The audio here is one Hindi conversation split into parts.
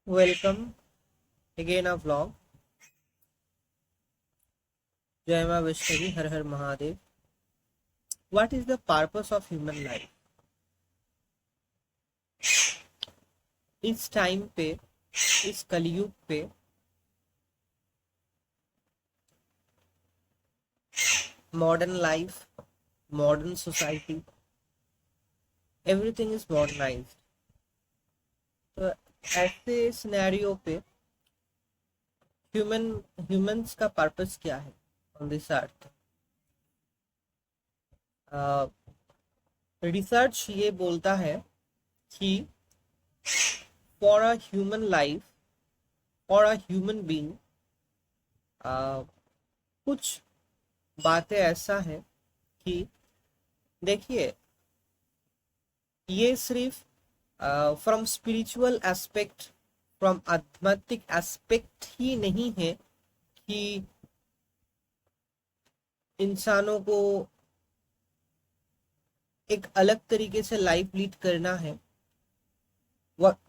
Welcome again a vlog. Jai Ma Vaishnavi, Har Har Mahadev. What is the purpose of human life? इस टाइम पे, इस कलयुग पे modern life, modern society, everything is modernised. तो ऐसे सिनेरियो पे ह्यूमंस का पर्पस क्या है ऑन दिस अर्थ? रिसर्च ये बोलता है कि for a human life, for a human being, कुछ बातें ऐसा है कि देखिए, ये सिर्फ फ्रॉम स्पिरिचुअल एस्पेक्ट, फ्रॉम आध्यात्मिक एस्पेक्ट ही नहीं है कि इंसानों को एक अलग तरीके से लाइफ लीड करना है.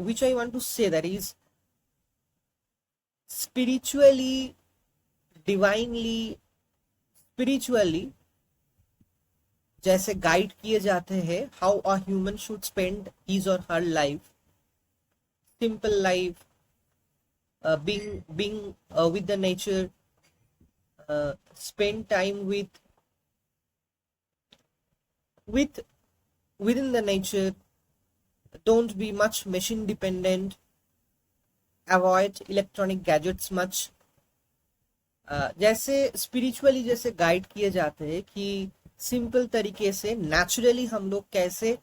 Which I want to say that is spiritually, divinely, spiritually जैसे गाइड किए जाते हैं how a human should spend his और her life, simple life, being with the nature, spend time with within the nature, don't be much machine dependent, avoid electronic gadgets much. जैसे स्पिरिचुअली जैसे गाइड किए जाते हैं कि सिंपल तरीके से नेचुरली हम लोग कैसे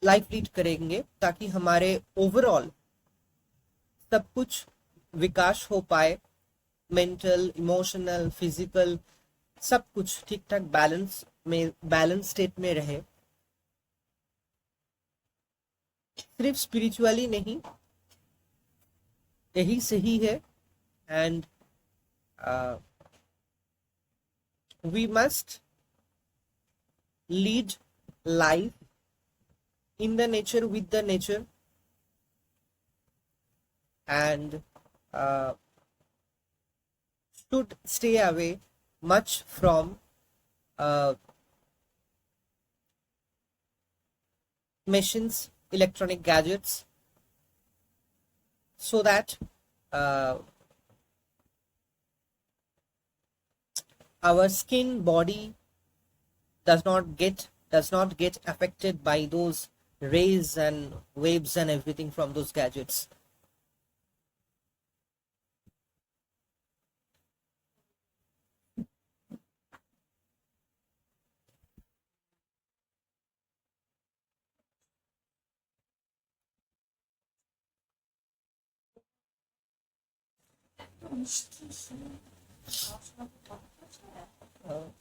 लाइफ लीड करेंगे ताकि हमारे ओवरऑल सब कुछ विकास हो पाए, मेंटल, इमोशनल, फिजिकल, सब कुछ ठीक ठाक बैलेंस स्टेट में रहे. सिर्फ स्पिरिचुअली नहीं, यही सही है. And we must lead life in the nature, with the nature, and should stay away much from uh, machines, electronic gadgets, so that uh, our skin, body does not get affected by those rays and waves and everything from those gadgets.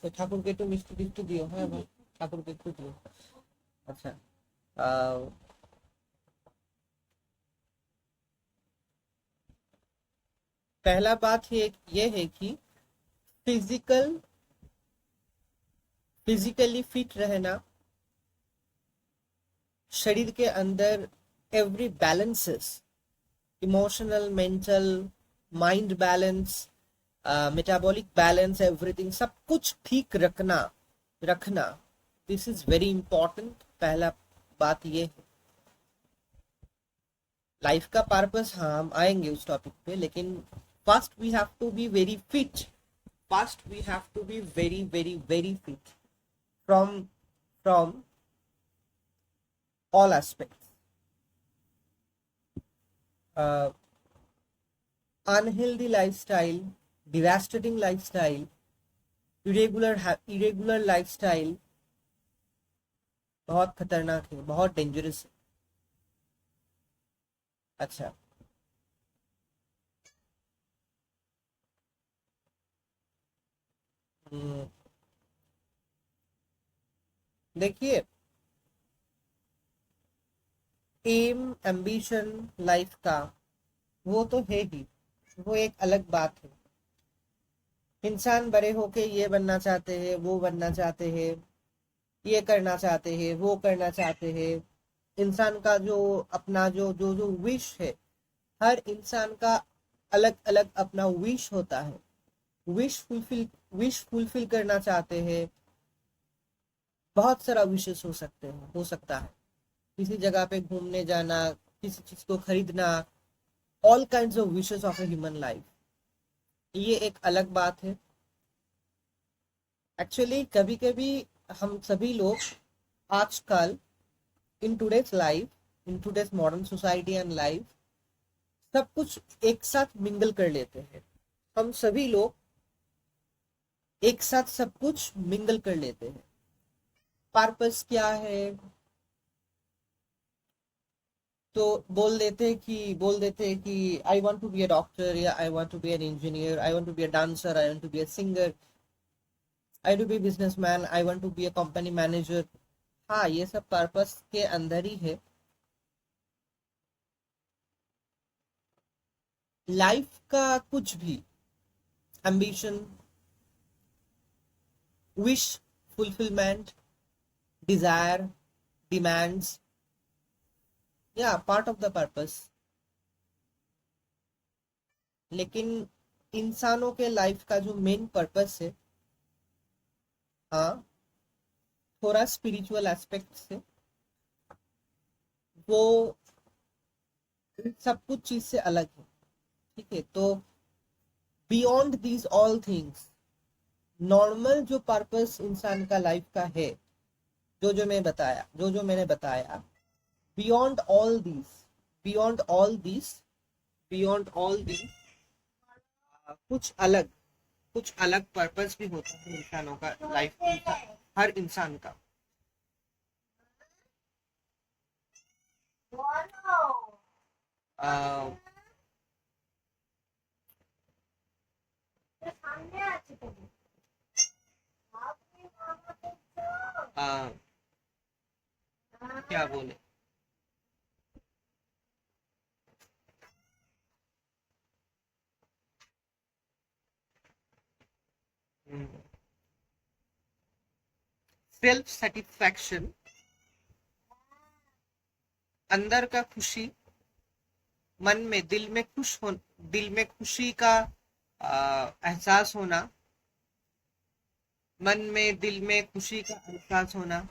তো ঠাকুরকে একটু মিষ্টি টিষ্টি দিও. হ্যাঁ ভাই, ঠাকুরকে একটু দিও. আচ্ছা, पहला बात ये है कि फिजिकली फिट रहना, शरीर के अंदर every balances, emotional, mental, mind balance, metabolic balance, everything सब कुछ ठीक रखना दिस इज वेरी इंपॉर्टेंट. पहला बात ये है. लाइफ का पर्पस, हाँ हम आएंगे उस टॉपिक पे, लेकिन first we have to be very fit. First we have to be very very very fit from all aspects. Unhealthy lifestyle, devastating lifestyle, irregular lifestyle बहुत खतरनाक है, बहुत डेंजरस है. अच्छा, देखिए, एम, एम्बिशन लाइफ का वो तो है ही, वो एक अलग बात है. इंसान बड़े होके ये बनना चाहते हैं, वो बनना चाहते हैं, ये करना चाहते हैं, वो करना चाहते हैं. इंसान का जो अपना जो जो जो विश है, हर इंसान का अलग अलग अपना विश होता है। विश फुलफिल विश फुलफिल करना चाहते हैं, बहुत सारा विशेष हो सकता है। किसी जगह पे घूमने जाना, किसी चीज को खरीदना, all kinds of wishes of a human life, ये एक अलग बात है। एक्चुअली कभी कभी हम सभी लोग आजकल, in today's life, in today's modern society and life, सब कुछ एक साथ मिंगल कर लेते हैं। हम सभी लोग एक साथ सब कुछ मिंगल कर लेते हैं। पर्पस क्या है, तो बोल देते हैं कि I want to be a doctor, या I want to be an engineer, I want to be a dancer, I want to be a singer, I to be businessman, I want to be a company manager. हाँ, ये सब पर्पस के अंदर ही है। लाइफ का कुछ भी ambition, wish fulfilment, desire, demands, या पार्ट ऑफ द पर्पस। लेकिन इंसानों के लाइफ का जो मेन पर्पस है, हाँ, थोड़ा स्पिरिचुअल एस्पेक्ट से, वो सब कुछ चीज से अलग है। ठीक है, तो beyond these all things, normal जो पर्पस इंसान का लाइफ का है, जो जो मैंने बताया, beyond all this, beyond all this, beyond all this, कुछ अलग पर्पस भी होता है इंसानों का लाइफ, हर इंसान का। आ, आ, क्या बोले, सेल्फ सेटिस्फैक्शन, अंदर का खुशी, मन में, दिल में खुशी का एहसास होना, मन में दिल में खुशी का एहसास होना,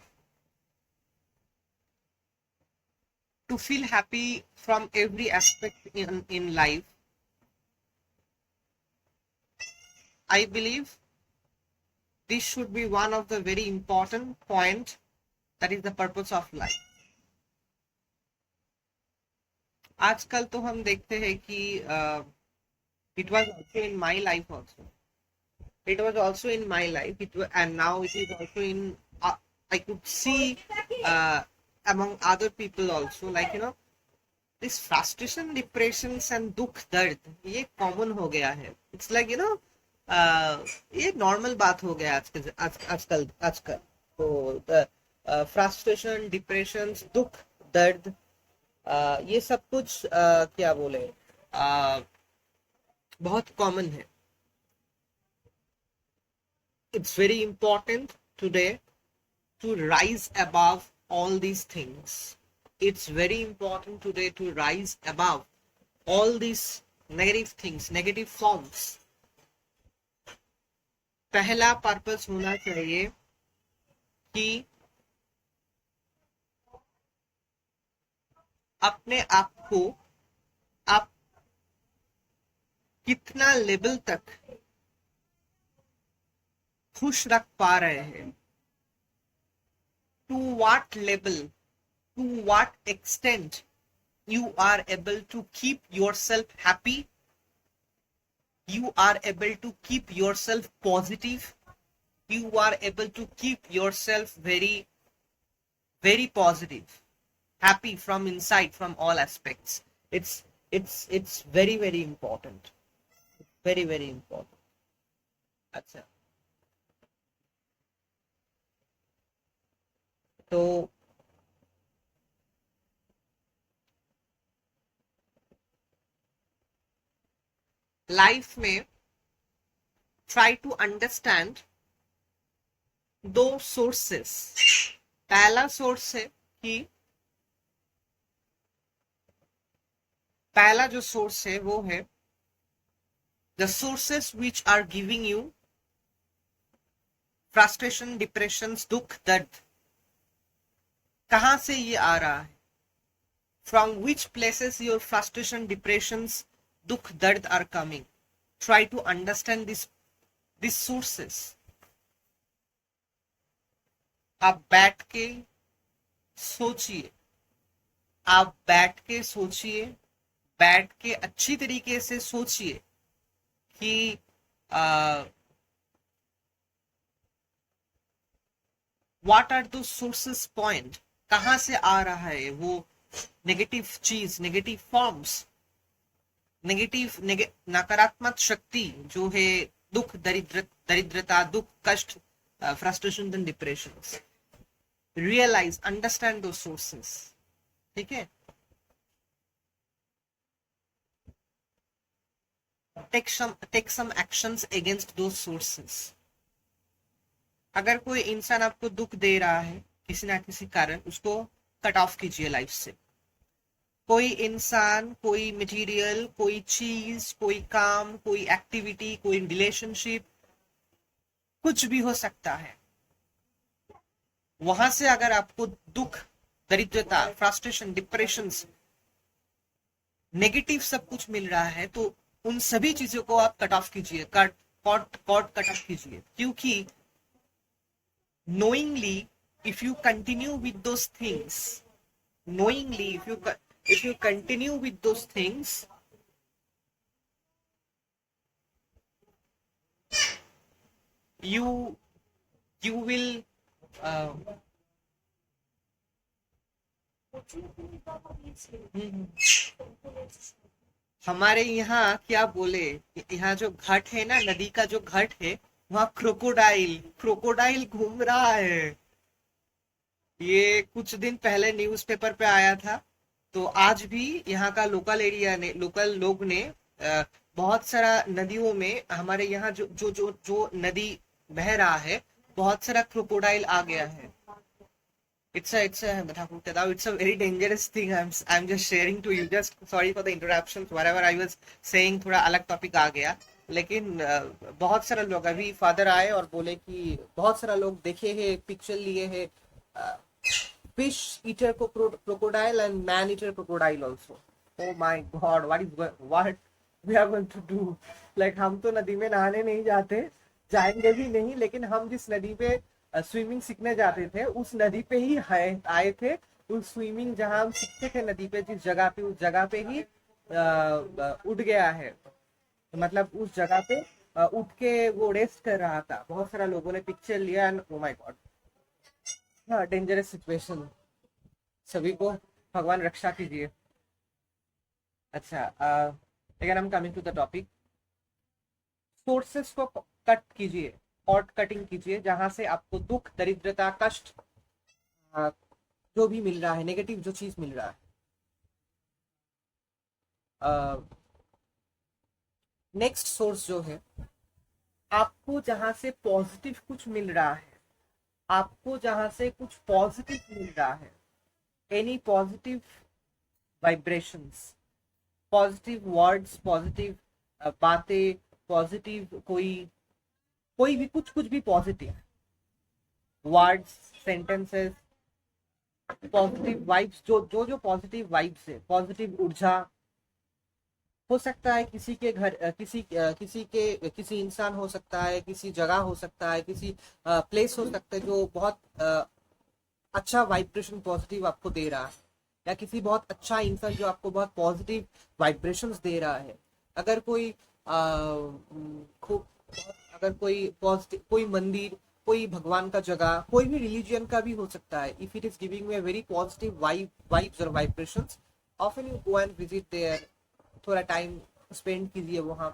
to feel happy from every aspect in life. I believe this should be one of the very important point, that is the purpose of life. आजकल तो हम देखते हैं कि it was also in my life also. It was also in my life. And now it is also in. I could see uh, among other people also, like this frustration, depressions and dukh dard, ये common हो गया है. It's like ये normal बात हो गया आजकल. तो frustration, depressions, दुख दर्द, ये सब कुछ क्या बोले, बहुत common है. It's very important today to rise above all these things. It's very important today to rise above all these negative things, negative forms. पहला पर्पस होना चाहिए कि अपने आप को आप कितना लेवल तक खुश रख पा रहे हैं, to what level, to what extent you are able to keep yourself happy, you are able to keep yourself positive, you are able to keep yourself very, very positive, happy from inside, from all aspects. It's very, very important, very, very important. अच्छा, तो लाइफ में ट्राई टू अंडरस्टैंड दो सोर्सेस. पहला सोर्स है कि पहला जो सोर्स है वो है the sources which are giving you frustration, depression, दुख, दर्द। कहां से ये आ रहा है? From which places your frustration, depression, दुख, दर्द are coming. Try to understand this sources. आप बैठ के सोचिए, आप बैठ के सोचिए, बैठ के अच्छी तरीके से सोचिए कि व्हाट आर दो सोर्सेस पॉइंट, कहां से आ रहा है वो नेगेटिव चीज, नेगेटिव फॉर्म्स, नकारात्मक शक्ति जो है, दुख, दरिद्रता, दुख, कष्ट, frustration and depression. Realise, understand दो सोर्सेस। ठीक है, take some actions against those sources। अगर कोई इंसान आपको दुख दे रहा है किसी ना किसी कारण, उसको कट ऑफ कीजिए लाइफ से। कोई इंसान, कोई मटेरियल, कोई चीज, कोई काम, कोई एक्टिविटी, कोई रिलेशनशिप, कुछ भी हो सकता है, वहां से अगर आपको दुख, दरिद्रता, फ्रस्ट्रेशन, डिप्रेशन, नेगेटिव सब कुछ मिल रहा है, तो उन सभी चीजों को आप कट ऑफ कीजिए, कट ऑफ कीजिए। क्योंकि knowingly, if you continue with those things, knowingly, if you continue with those things, you will हमारे यहाँ क्या बोले, यहाँ जो घाट है ना, नदी का जो घाट है, वहाँ क्रोकोडाइल घूम रहा है। ये कुछ दिन पहले न्यूज़पेपर पे आया था। तो आज भी यहाँ का लोकल लोग ने बहुत सारा नदियों में, हमारे यहाँ जो नदी बह रहा है, बहुत सारा क्रोकोडाइल आ गया है। it's a very dangerous thing। I'm just sharing to you, just sorry for the interruptions, whatever I was saying, थोड़ा अलग टॉपिक आ गया। लेकिन बहुत सारा लोग, अभी फादर आए और बोले कि बहुत सारा लोग देखे हैं, पिक्चर लिए हैं, fish eater crocodile and man eater crocodile also. Oh my god, what we are going to do. Like हम तो नदी में नहाने नहीं जाते, जाएंगे भी नहीं, लेकिन हम जिस नदी पे स्विमिंग सीखने जाते थे, उस नदी पे ही आए थे। उस स्विमिंग जहां हम सीखते थे नदी पे, जिस जगह पे, उस जगह पे ही उठ गया है। मतलब उस जगह पे उठ के वो रेस्ट कर रहा था। बहुत सारा लोगों ने पिक्चर लिया एंड ओ माय गॉड, हाँ, डेंजरस सिचुएशन। सभी को भगवान रक्षा कीजिए। अच्छा, again I am coming to the topic. Sources को कट कीजिए, और कटिंग कीजिए, जहां से आपको दुख, दरिद्रता, कष्ट, जो भी मिल रहा है, नेगेटिव जो चीज मिल रहा है। नेक्स्ट सोर्स जो है, आपको जहां से पॉजिटिव कुछ मिल रहा है, आपको जहां से कुछ पॉजिटिव मिल रहा है, any positive vibrations, positive words, positive बातें, पॉजिटिव कोई भी कुछ भी positive words, sentences, positive vibes, जो पॉजिटिव वाइब्स है, पॉजिटिव ऊर्जा। हो सकता है किसी के घर, किसी इंसान हो सकता है, किसी जगह हो सकता है, किसी प्लेस हो सकता है जो बहुत अच्छा वाइब्रेशन पॉजिटिव आपको दे रहा है, या किसी बहुत अच्छा इंसान जो आपको बहुत पॉजिटिव वाइब्रेशंस दे रहा है। अगर कोई खूब, अगर कोई पॉजिटिव, कोई मंदिर, कोई भगवान का जगह, कोई भी रिलीजियन का भी हो सकता है, if it is giving me a very positive vibes और vibrations, often you go and visit there, थोड़ा टाइम स्पेंड कीजिए वहां।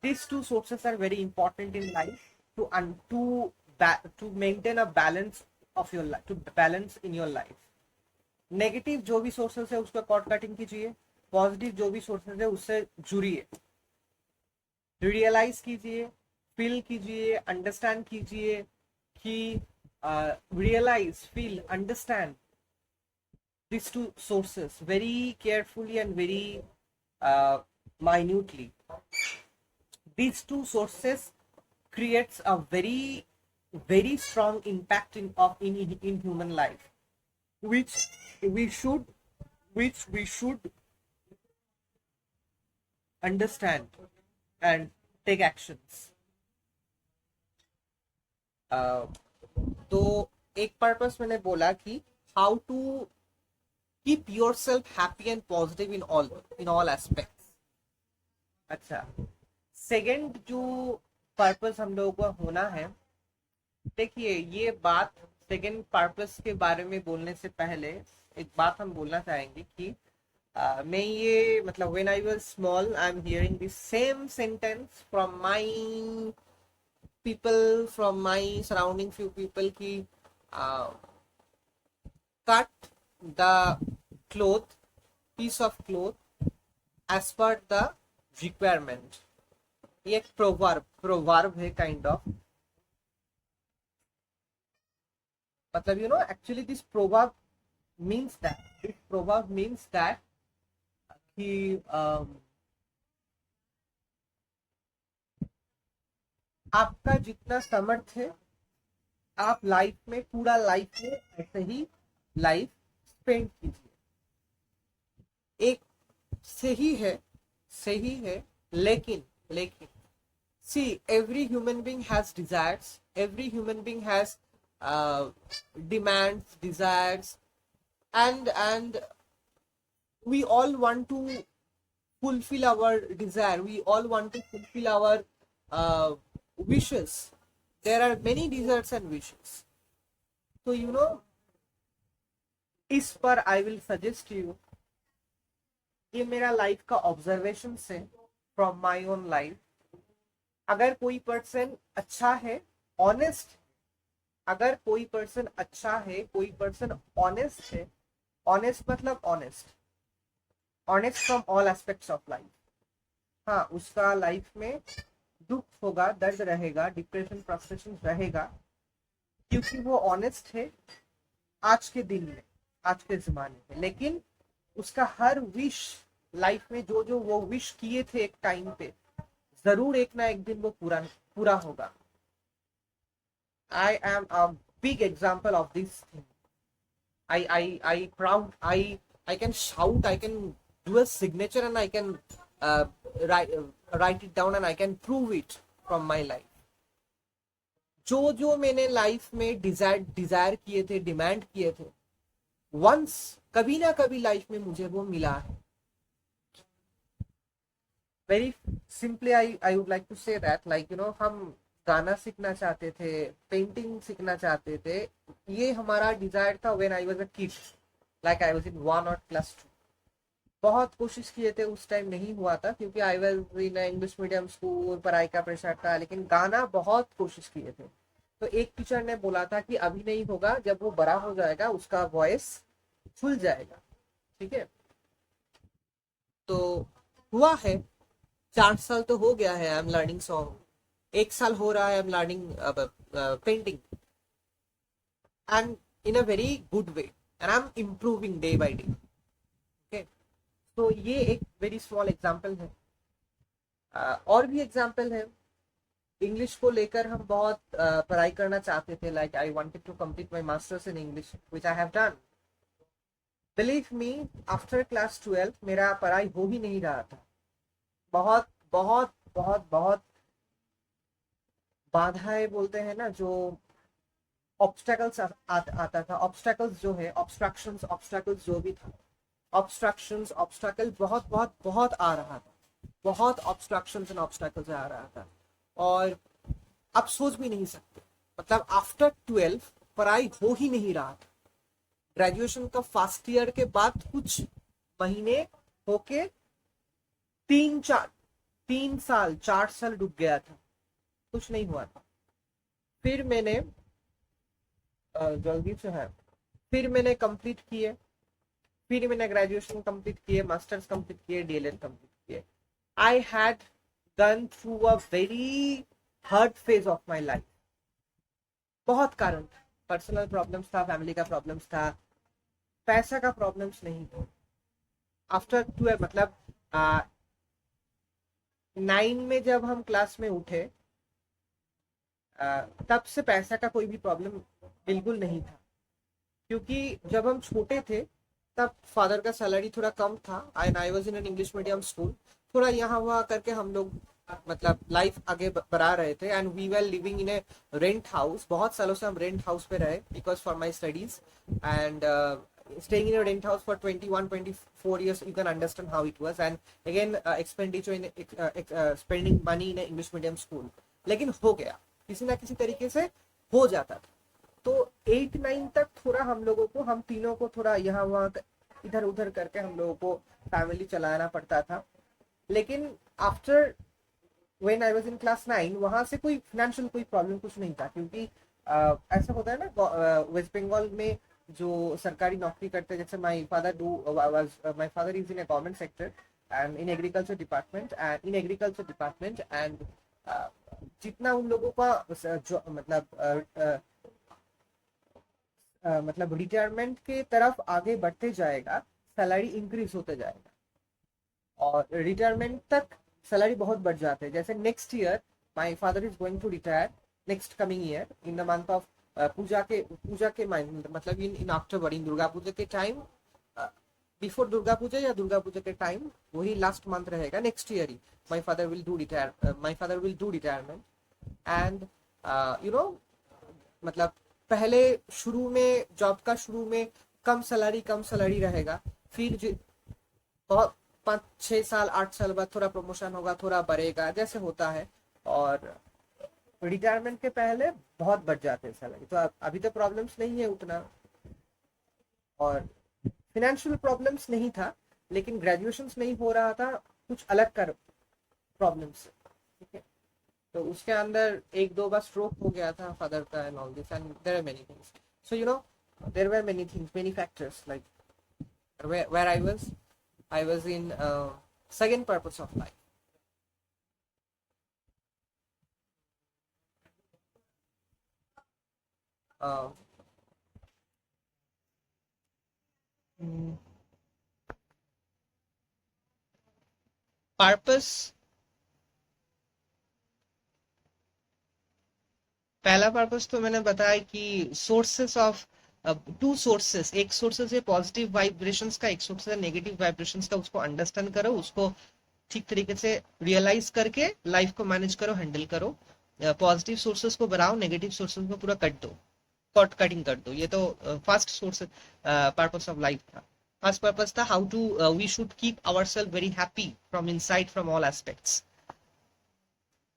This two sources are very important in life to maintain a balance of your life, to balance in your life. Negative जो भी सोर्सेस है उसको कॉर्ड कटिंग कीजिए, पॉजिटिव जो भी सोर्सेस है उससे जुड़िए, रियलाइज कीजिए, फील कीजिए, अंडरस्टैंड कीजिए कि realise, feel, understand these two sources very carefully and very minutely. These two sources creates a very strong impact in human life, which we should understand and take actions. uh, तो एक पर्पस मैंने बोला कि how to keep yourself happy and positive in all aspects. अच्छा, सेकंड जो पर्पस हम लोगों का होना है, देखिए ये बात सेकंड पर्पस के बारे में बोलने से पहले एक बात हम बोलना चाहेंगे कि मैं ये मतलब when I was small I am hearing this same sentence from my people from my surrounding few people ki uh, cut the cloth piece of cloth as per the requirement. ये एक प्रोवर्ब है काइंड ऑफ. मतलब you know actually this proverb means that कि आपका जितना समर्थ है आप लाइफ में पूरा लाइफ में ऐसे ही लाइफ स्पेंड कीजिए. एक सही है लेकिन see every human being has desires, every human being has demands, desires, and we all want to fulfill our desire, we all want to fulfill our uh, wishes. There are many desires and wishes. So you know, इस पर आई विल सजेस्ट यू, ये मेरा लाइफ का ऑब्जर्वेशन है फ्रॉम माय ओन लाइफ. अगर कोई पर्सन अच्छा है, ऑनेस्ट, अगर कोई पर्सन अच्छा है, कोई पर्सन ऑनेस्ट है, ऑनेस्ट मतलब honest from all aspects of life. हाँ, उसका लाइफ में दुख होगा, दर्द रहेगा, डिप्रेशन, फ्रस्ट्रेशन रहेगा, क्योंकि वो ऑनेस्ट है आज के दिन में, आज के जमाने में. लेकिन उसका हर विश लाइफ में जो वो विश किए थे एक टाइम पे, जरूर एक ना एक दिन वो पूरा होगा. I am a big example of this thing. I can shout, I can do a signature, and I can write it down, and I can prove it from my life. जो मैंने लाइफ में डिजायर किए थे, डिमांड किए थे, वंस कभी ना कभी लाइफ में मुझे वो मिला है. Very simply I would like to say that, like you know, हम गाना सीखना चाहते थे, पेंटिंग सीखना चाहते थे, ये हमारा डिजायर था when I was a kid, like I was in 1 और +2. बहुत कोशिश किए थे, उस टाइम नहीं हुआ था क्योंकि I was in English medium school, पढ़ाई का प्रेशर था. लेकिन गाना बहुत कोशिश किए थे. तो एक टीचर ने बोला था कि अभी नहीं होगा, जब वो बड़ा हो जाएगा उसका वॉइस खुल जाएगा. ठीक है, तो हुआ है. 4 साल तो हो गया है आई एम लर्निंग सॉन्ग. 1 साल हो रहा है I am learning painting, and in a very good way, and I am improving day by day. Okay, तो ये एक वेरी स्मॉल एग्जांपल है. और भी एग्जांपल है. इंग्लिश को लेकर हम बहुत पढ़ाई करना चाहते थे. Like I wanted to complete my masters in English, which I have done. Believe me, after class 12 मेरा पढ़ाई हो ही नहीं रहा था. बहुत बहुत बहुत बहुत बाधाएं बोलते हैं ना, जो ऑब्स्टेकल्स आता था. ऑब्स्टेकल्स जो है, ऑब्स्ट्रक्शंस जो भी था, ऑब्स्ट्रक्ल बहुत बहुत बहुत आ रहा था. बहुत ऑब्स्ट्रक्शंस एंड ऑब्स्टेकल्स आ रहा था. और आप सोच भी नहीं सकते, मतलब आफ्टर 12 पढ़ाई हो ही नहीं रहा था. ग्रेजुएशन का फर्स्ट ईयर के बाद कुछ महीने होके 3 साल 4 साल डूब गया था, कुछ नहीं हुआ था. फिर मैंने जल्दी से है, फिर मैंने कंप्लीट किए, फिर मैंने ग्रेजुएशन कंप्लीट किए, मास्टर्स कंप्लीट किए, डीएलएड कंप्लीट किए. I had gun through a very hard phase of my life. बहुत कारण था, पर्सनल प्रॉब्लम्स था, फैमिली का प्रॉब्लम्स था, पैसा का प्रॉब्लम्स नहीं था. आफ्टर 12 मतलब 9 में जब हम क्लास में उठे, तब से पैसा का कोई भी प्रॉब्लम बिल्कुल नहीं था, क्योंकि जब हम छोटे थे तब फादर का सैलरी थोड़ा कम था and I was in an English medium school. थोड़ा यहाँ वहाँ करके हम लोग मतलब लाइफ आगे बढ़ा रहे थे and we were living in a rent house. बहुत सालों से हम रेंट हाउस पे रहे because for my studies and staying in a rent house for 21-24 years, you can understand how it was. And again, expenditure in spending money in a English medium school, लेकिन हो गया, किसी ना किसी तरीके से हो जाता था। तो 8-9 तक थोड़ा हम लोगों को, हम तीनों को थोड़ा यहाँ वहाँ इधर उधर करके हम लोगों को फैमिली चलाना पड़ता था। लेकिन after when I was in class 9, वहां से कोई फाइनेंशियल कोई प्रॉब्लम कुछ नहीं था, क्योंकि ऐसा होता है ना वेस्ट बंगाल में जो सरकारी नौकरी करते हैं, जैसे my father is in A government sector and in agriculture department and जितना उन लोगों का जो मतलब रिटायरमेंट के तरफ आगे बढ़ते जाएगा, सैलरी इंक्रीज होते जाएगा और रिटायरमेंट तक सैलरी बहुत बढ़ जाते हैं। जैसे next year my father is going to retire, next coming year in the month of Puja के मतलब इन अक्टूबर, इन दुर्गा पूजा के टाइम, बिफोर दुर्गा पूजा या दुर्गा पूजा के टाइम, वही लास्ट मंथ रहेगा next year he my father will do retirement. And you know मतलब पहले शुरू में जॉब का शुरू में कम सैलरी रहेगा, फिर बहुत 5-6 साल 8 साल बाद थोड़ा प्रमोशन होगा, थोड़ा बढ़ेगा जैसे होता है, और रिटायरमेंट के पहले बहुत बढ़ जाते हैं सैलरी। तो अभी तो प्रॉब्लम्स नहीं है उतना, और फिनेंशियल प्रॉब्लम्स नहीं था, लेकिन ग्रेजुएशन नहीं हो रहा था कुछ अलग कर प्रॉब्लम्स, ठीक है। तो उसके अंदर 1-2 बार स्ट्रोक हो गया था फादर का and all this, and there are many things. So you know there were many things, many factors, like where I was in second purpose of life. Uh, Purpose, पहला पर्पस तो मैंने बताया कि सोर्सेस ऑफ टू सोर्सेस, एक सोर्सेस है पॉजिटिव वाइब्रेशंस का, एक सोर्सेस है नेगेटिव वाइब्रेशंस का। उसको अंडरस्टैंड करो, उसको ठीक तरीके से रियलाइज करके लाइफ को मैनेज करो, हैंडल करो। पॉजिटिव सोर्सेस को बढ़ाओ, नेगेटिव सोर्सेस को पूरा कट दो, कटिंग कर दो। ये तो first source purpose of life था। फर्स्ट पर्पस था how to we should keep ourself very happy from inside, from all aspects.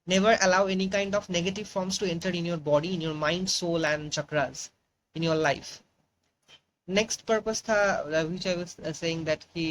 Never allow any kind of negative forms to enter in your body, in your mind, soul and chakras in your life. Next purpose tha, which I was saying that he